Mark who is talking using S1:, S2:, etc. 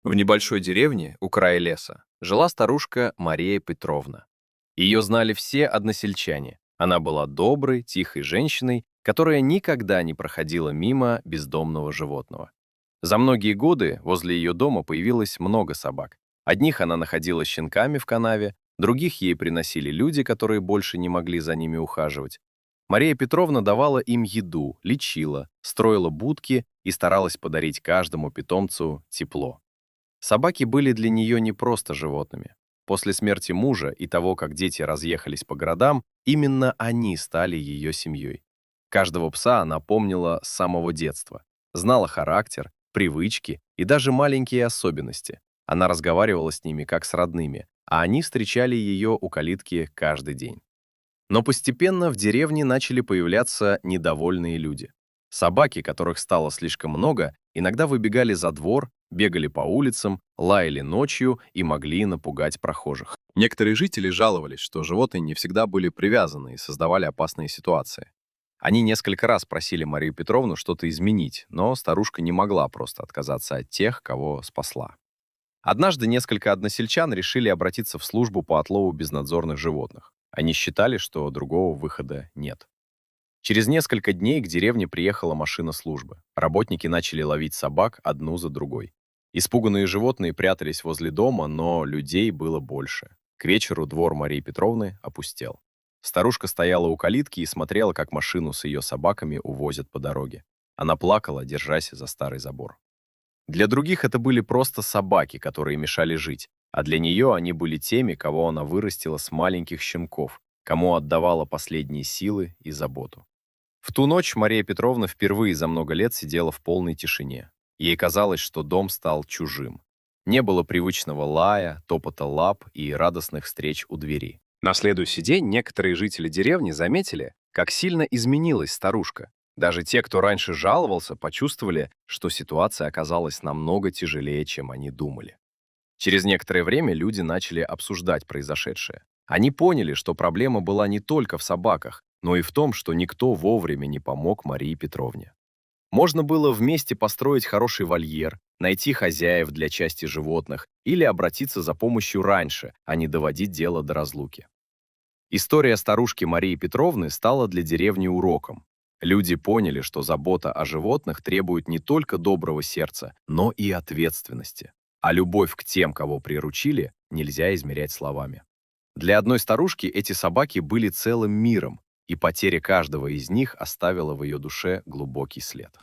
S1: В небольшой деревне у края леса жила старушка Мария Петровна. Ее знали все односельчане. Она была доброй, тихой женщиной, которая никогда не проходила мимо бездомного животного. За многие годы возле ее дома появилось много собак. Одних она находила щенками в канаве, других ей приносили люди, которые больше не могли за ними ухаживать. Мария Петровна давала им еду, лечила, строила будки и старалась подарить каждому питомцу тепло. Собаки были для нее не просто животными. После смерти мужа и того, как дети разъехались по городам, именно они стали ее семьей. Каждого пса она помнила с самого детства, знала характер, привычки и даже маленькие особенности. Она разговаривала с ними как с родными, а они встречали ее у калитки каждый день. Но постепенно в деревне начали появляться недовольные люди. Собаки, которых стало слишком много, иногда выбегали за двор, бегали по улицам, лаяли ночью и могли напугать прохожих. Некоторые жители жаловались, что животные не всегда были привязаны и создавали опасные ситуации. Они несколько раз просили Марию Петровну что-то изменить, но старушка не могла просто отказаться от тех, кого спасла. Однажды несколько односельчан решили обратиться в службу по отлову безнадзорных животных. Они считали, что другого выхода нет. Через несколько дней к деревне приехала машина службы. Работники начали ловить собак одну за другой. Испуганные животные прятались возле дома, но людей было больше. К вечеру двор Марии Петровны опустел. Старушка стояла у калитки и смотрела, как машину с ее собаками увозят по дороге. Она плакала, держась за старый забор. Для других это были просто собаки, которые мешали жить, а для нее они были теми, кого она вырастила с маленьких щенков, кому отдавала последние силы и заботу. В ту ночь Мария Петровна впервые за много лет сидела в полной тишине. Ей казалось, что дом стал чужим. Не было привычного лая, топота лап и радостных встреч у двери. На следующий день некоторые жители деревни заметили, как сильно изменилась старушка. Даже те, кто раньше жаловался, почувствовали, что ситуация оказалась намного тяжелее, чем они думали. Через некоторое время люди начали обсуждать произошедшее. Они поняли, что проблема была не только в собаках, но и в том, что никто вовремя не помог Марии Петровне. Можно было вместе построить хороший вольер, найти хозяев для части животных или обратиться за помощью раньше, а не доводить дело до разлуки. История старушки Марии Петровны стала для деревни уроком. Люди поняли, что забота о животных требует не только доброго сердца, но и ответственности. А любовь к тем, кого приручили, нельзя измерять словами. Для одной старушки эти собаки были целым миром, и потеря каждого из них оставила в ее душе глубокий след.